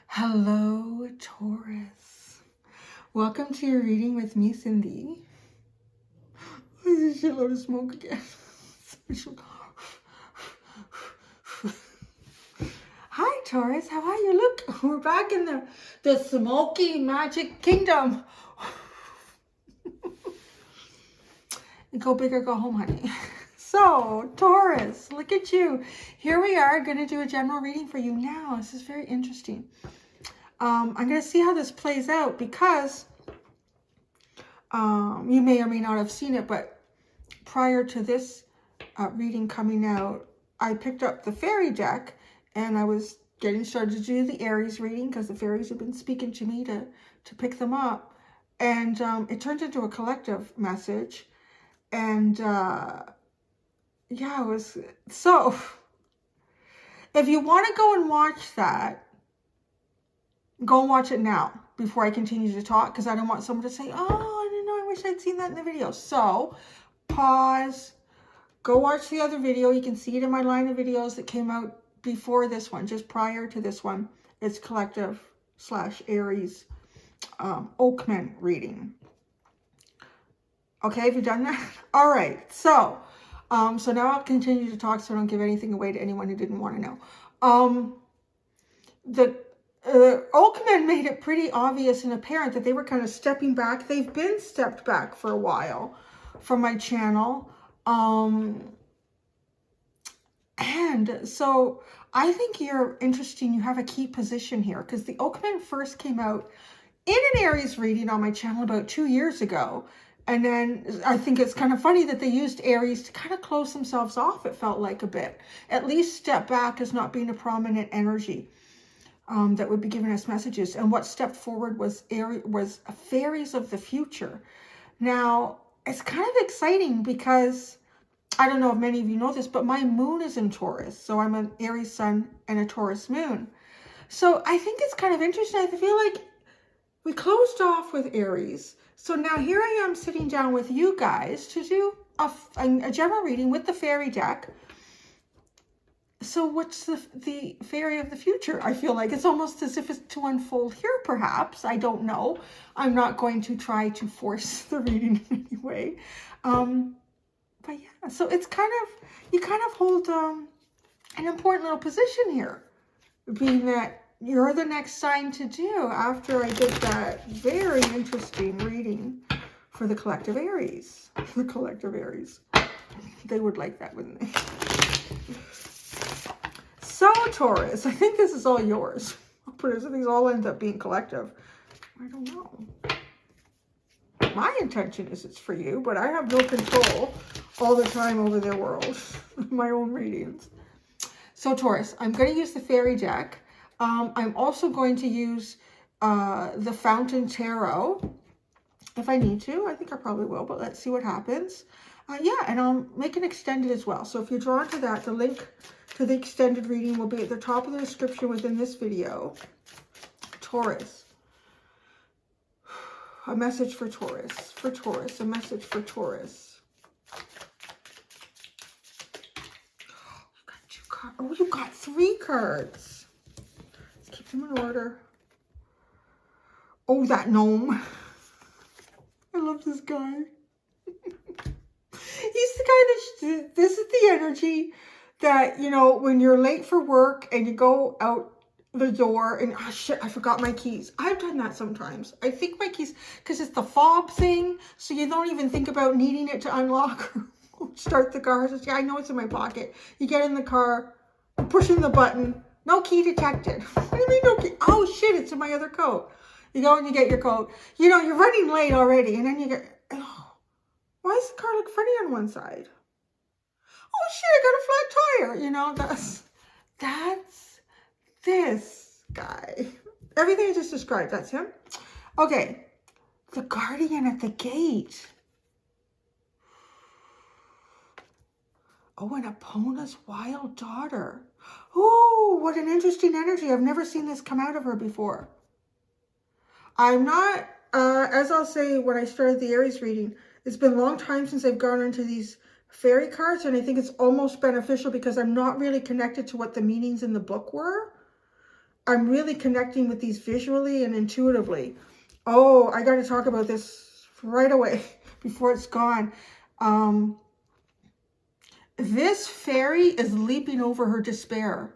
Hello, Taurus. Welcome to your reading with me, Cindy. There's a shitload of smoke again. Hi, Taurus. How are you? Look, we're back in the smoky magic kingdom. Go big or go home, honey. So, Taurus, look at you. Here we are going to do a general reading for you now. This is very interesting. I'm going to see how this plays out because you may or may not have seen it, but prior to this reading coming out, I picked up the fairy deck and I was getting started to do the Aries reading because the fairies have been speaking to me to pick them up. And it turned into a collective message. And yeah, it was so. If you want to go and watch that, go and watch it now before I continue to talk, because I don't want someone to say, oh, I didn't know, I wish I'd seen that in the video. So pause, go watch the other video. You can see it in my line of videos that came out before this one, just prior to this one. It's collective / Aries Oakman reading. Okay, have you done that? All right, so now I'll continue to talk so I don't give anything away to anyone who didn't want to know. The Oakmen made it pretty obvious and apparent that they were kind of stepping back. They've been stepped back for a while from my channel. And so I think you're interesting. You have a key position here because the Oakmen first came out in an Aries reading on my channel about 2 years ago. And then I think it's kind of funny that they used Aries to kind of close themselves off, it felt like a bit. At least step back as not being a prominent energy that would be giving us messages. And what stepped forward was Fairies of the future. Now, it's kind of exciting because, I don't know if many of you know this, but my moon is in Taurus. So I'm an Aries sun and a Taurus moon. So I think it's kind of interesting. I feel like we closed off with Aries. So now here I am sitting down with you guys to do a general reading with the fairy deck. So what's the fairy of the future? I feel like it's almost as if it's to unfold here, perhaps. I don't know. I'm not going to try to force the reading in any way. But yeah, so it's kind of, you kind of hold an important little position here, being that you're the next sign to do after I did that very interesting reading for the collective Aries. The collective Aries. They would like that, wouldn't they? So, Taurus, I think this is all yours. I'll put it, so these all end up being collective. I don't know. My intention is it's for you, but I have no control all the time over their world. My own readings. So, Taurus, I'm going to use the fairy deck. I'm also going to use the Fountain Tarot if I need to. I think I probably will, but let's see what happens. Yeah, and I'll make an extended as well. So if you're drawn to that, the link to the extended reading will be at the top of the description within this video. Taurus. A message for Taurus. For Taurus. A message for Taurus. You got 2 cards. Oh, you got 3 cards. Let's keep them in order. Oh, that gnome. I love this guy. He's the guy that, this is the energy that, you know, when you're late for work and you go out the door and, oh shit, I forgot my keys. I've done that sometimes. I think my keys, because it's the fob thing, so you don't even think about needing it to unlock or start the car. Just, yeah, I know it's in my pocket. You get in the car, pushing the button, no key detected. What do you mean no key? Oh shit, it's in my other coat. You go and you get your coat. You know, you're running late already, and then you get, oh, why does the car look funny on one side? Oh shit, I got a flat tire. You know, that's this guy. Everything I just described, that's him. Okay, the guardian at the gate. Oh, and Epona's wild daughter. Oh, what an interesting energy. I've never seen this come out of her before. I'm not, as I'll say when I started the Aries reading, it's been a long time since I've gone into these fairy cards, and I think it's almost beneficial because I'm not really connected to what the meanings in the book were. I'm really connecting with these visually and intuitively. Oh, I got to talk about this right away before it's gone. This fairy is leaping over her despair.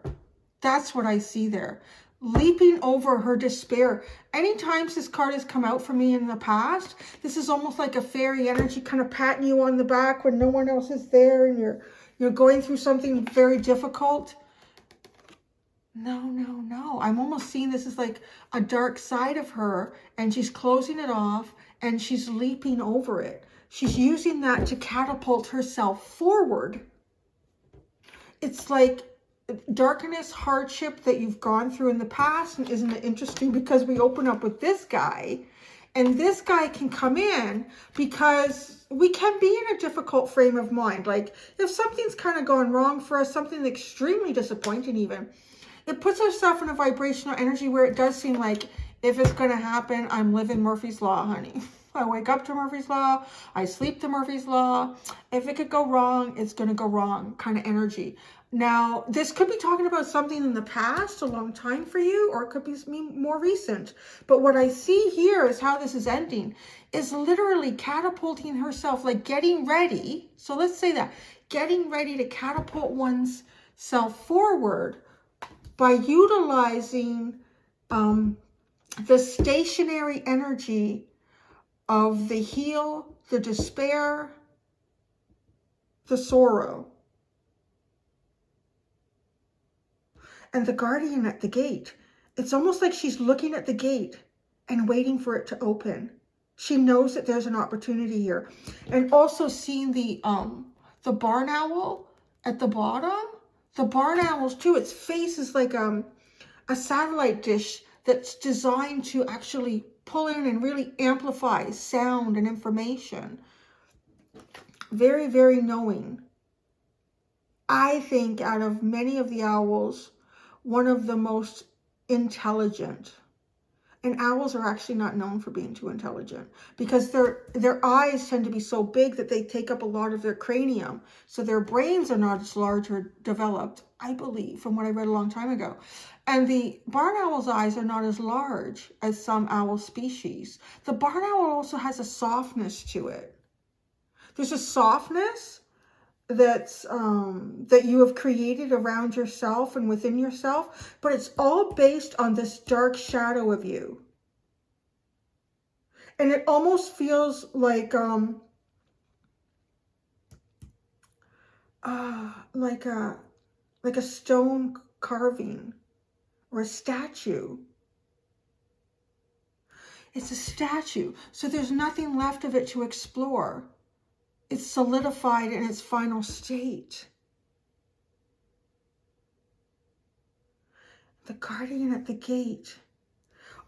That's what I see there. Leaping over her despair. Anytime this card has come out for me in the past, this is almost like a fairy energy kind of patting you on the back when no one else is there and you're going through something very difficult. No, no, no. I'm almost seeing this as like a dark side of her, and she's closing it off and she's leaping over it. She's using that to catapult herself forward. It's like darkness, hardship that you've gone through in the past. And isn't it interesting, because we open up with this guy, and this guy can come in because we can be in a difficult frame of mind. Like if something's kind of gone wrong for us, something extremely disappointing even, it puts ourselves in a vibrational energy where it does seem like, if it's going to happen, I'm living Murphy's Law, honey. I wake up to Murphy's Law. I sleep to Murphy's Law. If it could go wrong, it's going to go wrong kind of energy. Now, this could be talking about something in the past, a long time for you, or it could be more recent. But what I see here is how this is ending, is literally catapulting herself, like getting ready. So let's say that, getting ready to catapult one's self forward by utilizing the stationary energy of the heel, the despair, the sorrow, and the guardian at the gate. It's almost like she's looking at the gate and waiting for it to open. She knows that there's an opportunity here. And also seeing the barn owl at the bottom. The barn owls too, its face is like a satellite dish that's designed to actually pull in and really amplify sound and information. Very, very knowing. I think out of many of the owls, one of the most intelligent. And owls are actually not known for being too intelligent, because their eyes tend to be so big that they take up a lot of their cranium. So their brains are not as large or developed, I believe, from what I read a long time ago. And the barn owl's eyes are not as large as some owl species. The barn owl also has a softness to it. There's a softness that's that you have created around yourself and within yourself, but it's all based on this dark shadow of you. And it almost feels like a stone carving or a statue. It's a statue, so there's nothing left of it to explore. It's solidified in its final state. The guardian at the gate.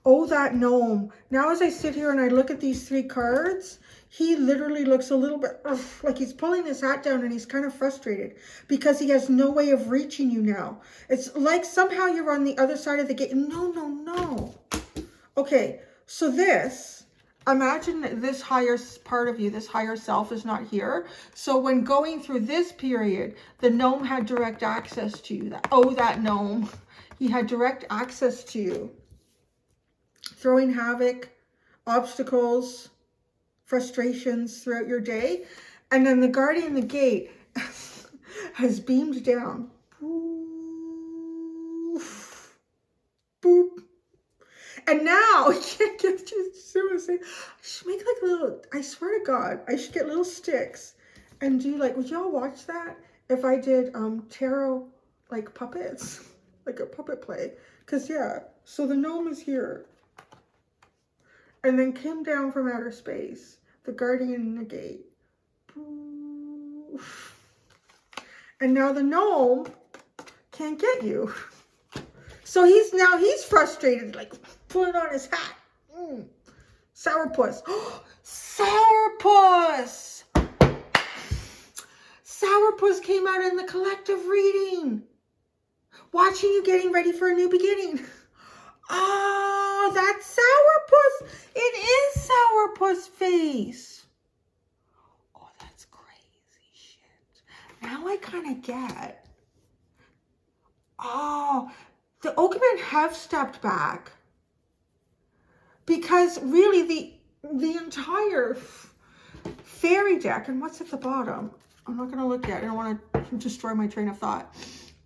Oh, that gnome. Now as I sit here and I look at these three cards, he literally looks a little bit like he's pulling his hat down, and he's kind of frustrated because he has no way of reaching you now. It's like somehow you're on the other side of the gate. No, no, no. Okay, so this, imagine that this higher part of you, this higher self, is not here. So when going through this period, the gnome had direct access to you. That gnome. He had direct access to you. Throwing havoc, obstacles, frustrations throughout your day. And then the guardian of the gate has beamed down. Poof, boop. And now, I can't get you seriously. I should make like little, I swear to God, I should get little sticks and do like, would y'all watch that? If I did tarot like puppets, like a puppet play. Because yeah, so the gnome is here. And then came down from outer space, the guardian in the gate. And now the gnome can't get you. So he's frustrated, like pulling on his hat. Sourpuss. Sourpuss! Sourpuss came out in the collective reading. Watching you getting ready for a new beginning. Oh, that's Sourpuss. It is Sourpuss face. Oh, that's crazy shit. Now I kind of get. Oh, the Oakmen have stepped back because really the entire fairy deck, and what's at the bottom? I'm not going to look at it. I don't want to destroy my train of thought.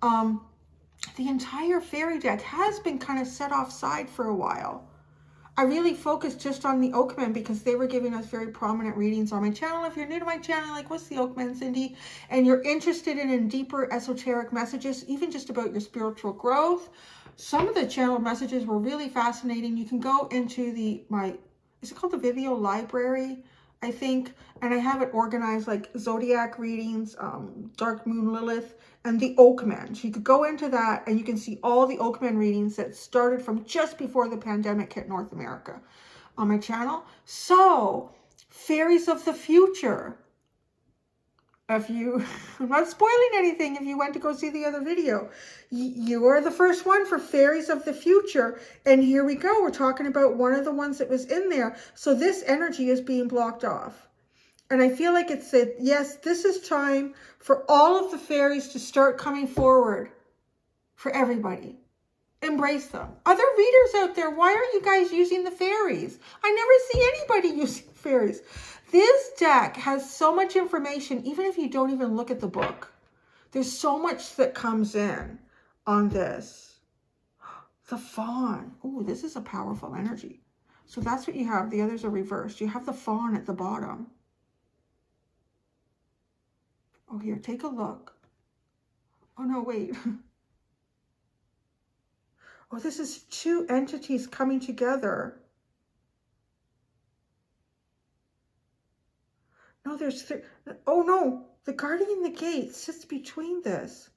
The entire fairy deck has been kind of set offside for a while. I really focused just on the Oakmen because they were giving us very prominent readings on my channel. If you're new to my channel, like, what's the Oakmen, Cindy? And you're interested in deeper esoteric messages, even just about your spiritual growth. Some of the channel messages were really fascinating. You can go into is it called the Vimeo library, I think, and I have it organized like zodiac readings, dark moon Lilith, and the Oakmen. So you could go into that and you can see all the Oakmen readings that started from just before the pandemic hit North America on my channel. So, Fairies of the Future. I'm not spoiling anything if you went to go see the other video. You are the first one for Fairies of the Future. And here we go. We're talking about one of the ones that was in there. So this energy is being blocked off. And I feel like it said, yes, this is time for all of the fairies to start coming forward for everybody. Embrace them. Other readers out there, why aren't you guys using the fairies? I never see anybody using fairies. This deck has so much information, even if you don't even look at the book. There's so much that comes in on this. The Fawn. Oh, this is a powerful energy. So that's what you have. The others are reversed. You have the Fawn at the bottom. Oh, here, take a look. Oh, no, wait. Oh, this is two entities coming together. No, there's three. Oh, no. The Guardian in the Gate sits between this.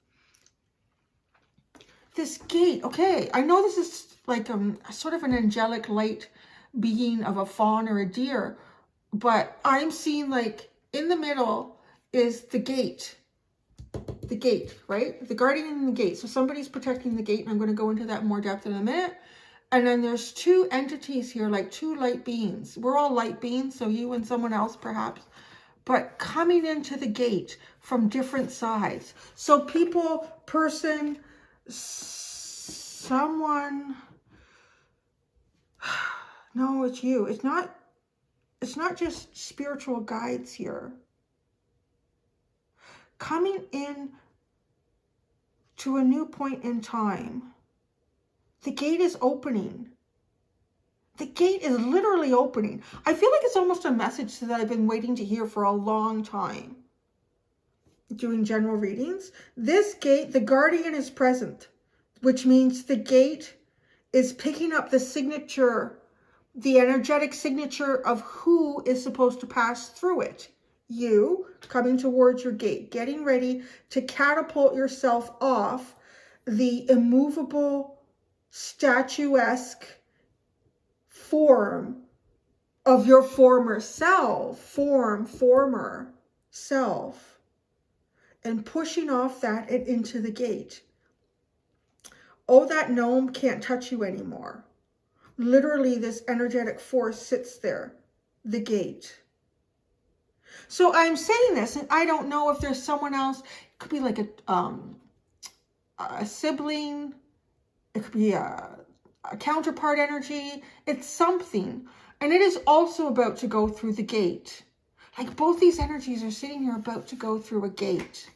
This gate. Okay, I know this is like sort of an angelic light being of a fawn or a deer, but I'm seeing like in the middle is the gate. The gate, right? The Guardian in the Gate. So somebody's protecting the gate, and I'm going to go into that in more depth in a minute. And then there's two entities here, like two light beings. We're all light beings, so you and someone else perhaps, but coming into the gate from different sides. So people, person, someone. No, it's you. It's not just spiritual guides here. Coming in to a new point in time. The gate is opening. The gate is literally opening. I feel like it's almost a message that I've been waiting to hear for a long time. Doing general readings. This gate, the Guardian is present, which means the gate is picking up the signature, the energetic signature of who is supposed to pass through it. You coming towards your gate, getting ready to catapult yourself off the immovable, statuesque form of your former self, former self, and pushing off that and into the gate. Oh, that gnome can't touch you anymore. Literally, this energetic force sits there, the gate. So I'm saying this, and I don't know if there's someone else. It could be like a sibling. It could be a counterpart energy. It's something. And it is also about to go through the gate. Like both these energies are sitting here about to go through a gate.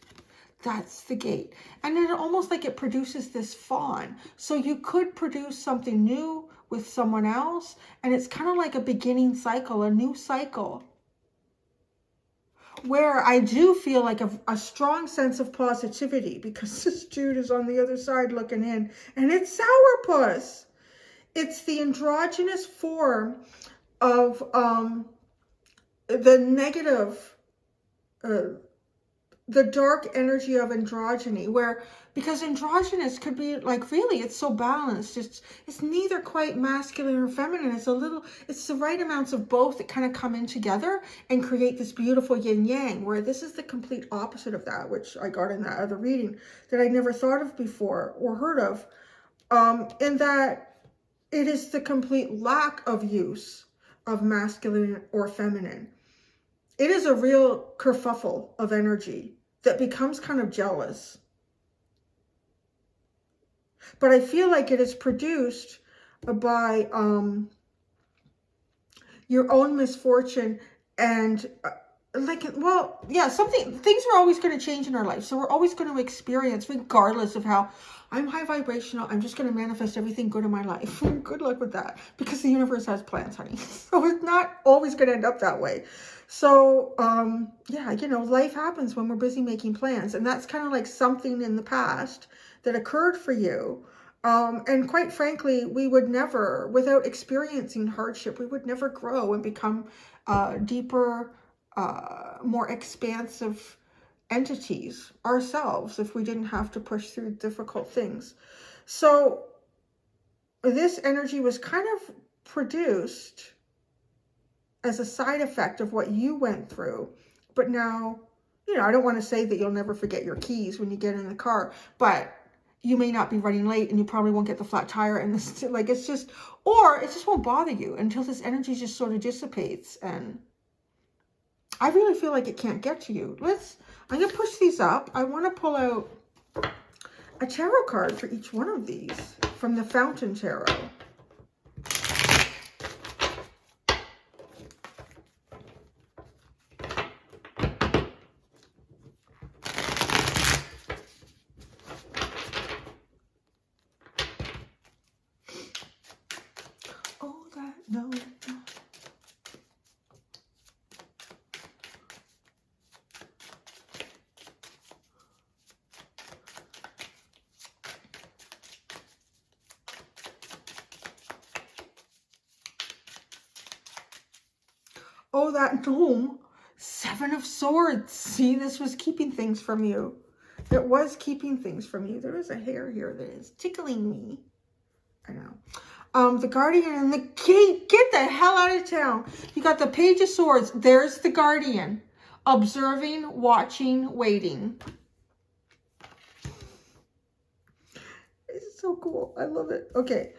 That's the gate. And then almost like it produces this fawn. So you could produce something new with someone else. And it's kind of like a beginning cycle, a new cycle. Where I do feel like a strong sense of positivity, because this dude is on the other side looking in, and it's Sourpuss. It's the androgynous form of the negative, the dark energy of androgyny, where, because androgynous could be like, really, it's so balanced. It's neither quite masculine or feminine. It's the right amounts of both that kind of come in together and create this beautiful yin yang, where this is the complete opposite of that, which I got in that other reading that I never thought of before or heard of, in that it is the complete lack of use of masculine or feminine. It is a real kerfuffle of energy that becomes kind of jealous. But I feel like it is produced by your own misfortune and well, yeah, things are always going to change in our life. So we're always going to experience, regardless of how I'm high vibrational, I'm just going to manifest everything good in my life. Good luck with that, because the universe has plans, honey. So it's not always going to end up that way. So, yeah, you know, life happens when we're busy making plans. And that's kind of like something in the past that occurred for you. And quite frankly, we would never, without experiencing hardship, we would never grow and become deeper, more expansive entities ourselves if we didn't have to push through difficult things. So this energy was kind of produced as a side effect of what you went through. But now, you know, I don't want to say that you'll never forget your keys when you get in the car, but you may not be running late and you probably won't get the flat tire, and this, like, it's just, or it just won't bother you until this energy just sort of dissipates. And I really feel like it can't get to you. I'm going to push these up. I want to pull out a tarot card for each one of these from the Fountain Tarot. Oh, that no. Oh, that gnome. 7 of Swords. See, this was keeping things from you. It was keeping things from you. There is a hair here that is tickling me. I know. The Guardian and the Gate. Get the hell out of town. You got the Page of Swords. There's the Guardian. Observing, watching, waiting. It's so cool. I love it. Okay.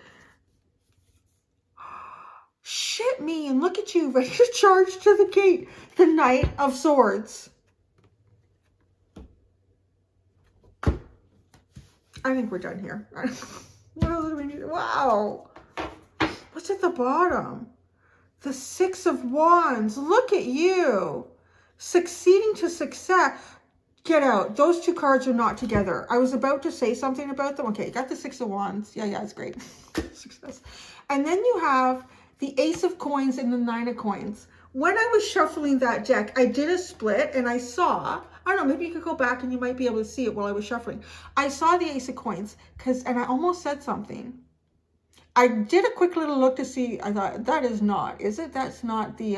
Shit me, and look at you, ready to charge to the gate. The Knight of Swords. I think we're done here. What else do we need? Wow. What's at the bottom? The 6 of Wands. Look at you. Succeeding to success. Get out. Those two cards are not together. I was about to say something about them. Okay, you got the 6 of Wands. Yeah, it's great. Success. And then you have the Ace of Coins and the 9 of Coins. When I was shuffling that deck, I did a split and I saw, I don't know, maybe you could go back and you might be able to see it while I was shuffling. I saw the Ace of Coins and I almost said something. I did a quick little look to see, I thought, that is not, is it? That's not the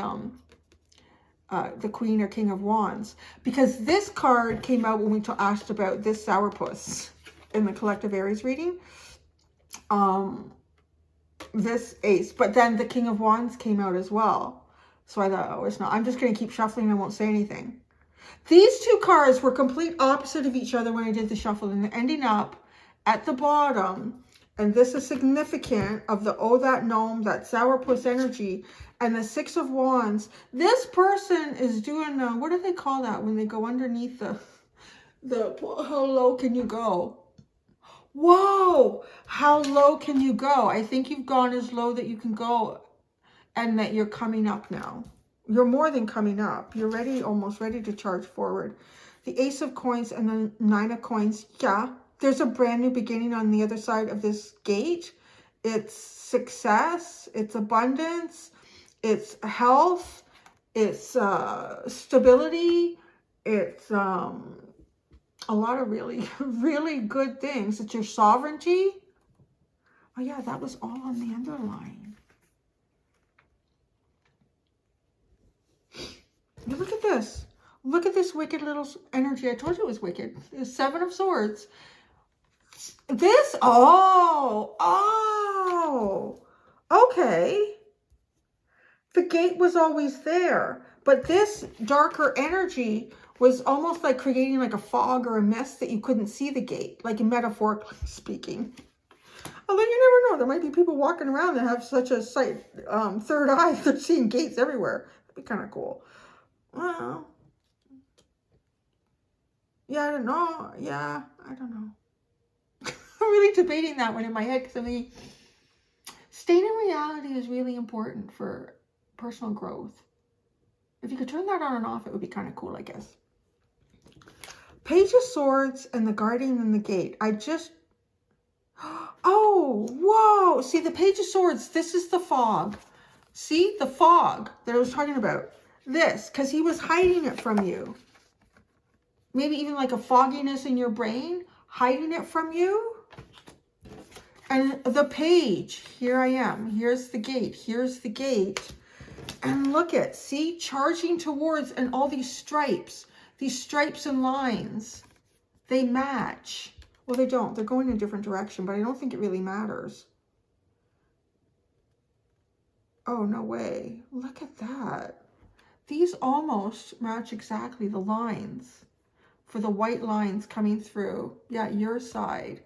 Queen or King of Wands. Because this card came out when we asked about this sourpuss in the collective Aries reading. This ace, but then the King of Wands came out as well. So I thought, oh, it's not. I'm just going to keep shuffling. I won't say anything. These two cards were complete opposite of each other when I did the shuffle, and ending up at the bottom. And this is significant of the, oh, that gnome, that sourpuss energy, and the 6 of Wands. This person is doing, what do they call that when they go underneath the how low can you go? Whoa, how low can you go? I think you've gone as low that you can go, and that you're coming up now. You're more than coming up. You're ready, almost ready to charge forward. The Ace of Coins and the 9 of Coins. Yeah, there's a brand new beginning on the other side of this gate. It's success. It's abundance. It's health. It's stability. It's a lot of really, really good things. It's your sovereignty. Oh yeah, that was all on the underline. Look at this. Look at this wicked little energy. I told you it was wicked. The 7 of Swords. This, okay. The gate was always there, but this darker energy was almost like creating like a fog or a mist that you couldn't see the gate, like metaphorically speaking. Although you never know, there might be people walking around that have such a sight, third eye, they're seeing gates everywhere. That'd be kind of cool. Well, yeah, I don't know. Yeah, I don't know. really debating that one in my head because I mean, staying in reality is really important for personal growth. If you could turn that on and off, it would be kind of cool, I guess. Page of Swords and the Guardian and the Gate. Oh, whoa. See, the Page of Swords, this is the fog. See, the fog that I was talking about. This, because he was hiding it from you. Maybe even like a fogginess in your brain, hiding it from you. And the page, here I am. Here's the gate. Here's the gate. And look at, see, charging towards, and all these stripes and lines, they match. Well, they don't. They're going in a different direction, but I don't think it really matters. Oh, no way. Look at that. These almost match exactly the lines for the white lines coming through. Yeah, your side.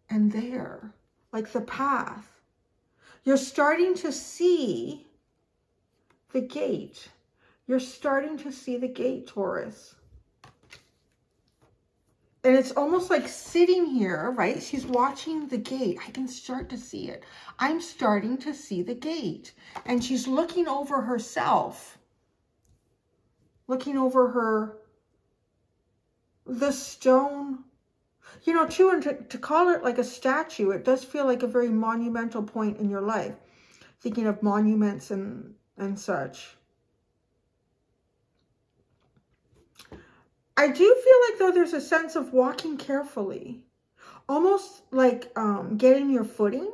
And there, like the path. You're starting to see the gate. You're starting to see the gate, Taurus. And it's almost like sitting here, right? She's watching the gate. I can start to see it. I'm starting to see the gate. And she's looking over herself. Looking over the stone. You know, too, and to call it like a statue, it does feel like a very monumental point in your life. Thinking of monuments and such. I do feel like, though, there's a sense of walking carefully. Almost like getting your footing.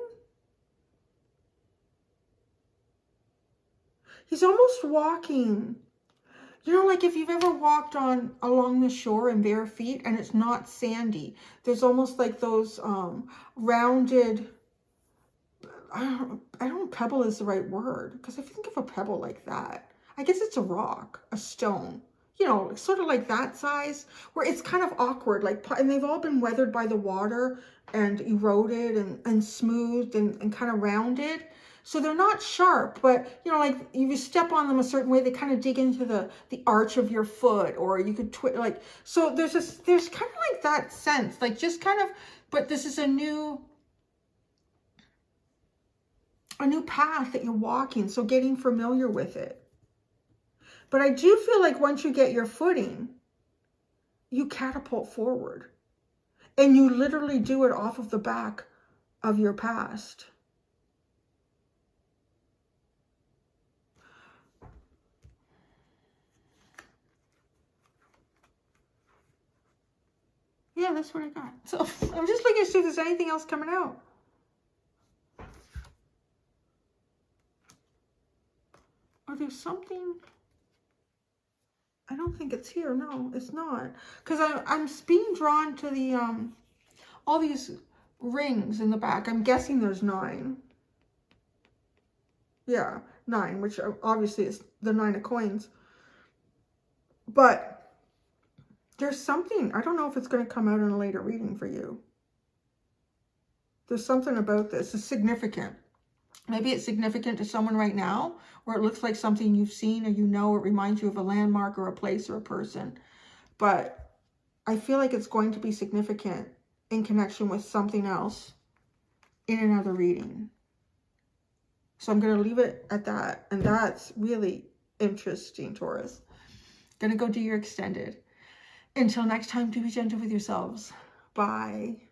He's almost walking. You know, like if you've ever walked along the shore in bare feet and it's not sandy. There's almost like those rounded, I don't pebble is the right word. Because if you think of a pebble like that, I guess it's a rock, a stone. You know, sort of like that size, where it's kind of awkward, like, and they've all been weathered by the water and eroded and smoothed and kind of rounded. So they're not sharp, but, you know, like you step on them a certain way, they kind of dig into the arch of your foot, or you could like, so there's kind of like that sense, like just kind of, but this is a new path that you're walking, so getting familiar with it. But I do feel like once you get your footing, you catapult forward. And you literally do it off of the back of your past. Yeah, that's what I got. So I'm just looking to see if there's anything else coming out. Or there's something... I don't think it's here. No, it's not. Because I'm being drawn to the, all these rings in the back. I'm guessing there's 9. Yeah, 9, which obviously is the 9 of coins. But there's something, I don't know if it's going to come out in a later reading for you. There's something about this. It's significant. Maybe it's significant to someone right now, or it looks like something you've seen or you know, it reminds you of a landmark or a place or a person. But I feel like it's going to be significant in connection with something else in another reading. So I'm going to leave it at that. And that's really interesting, Taurus. Going to go do your extended. Until next time, do be gentle with yourselves. Bye.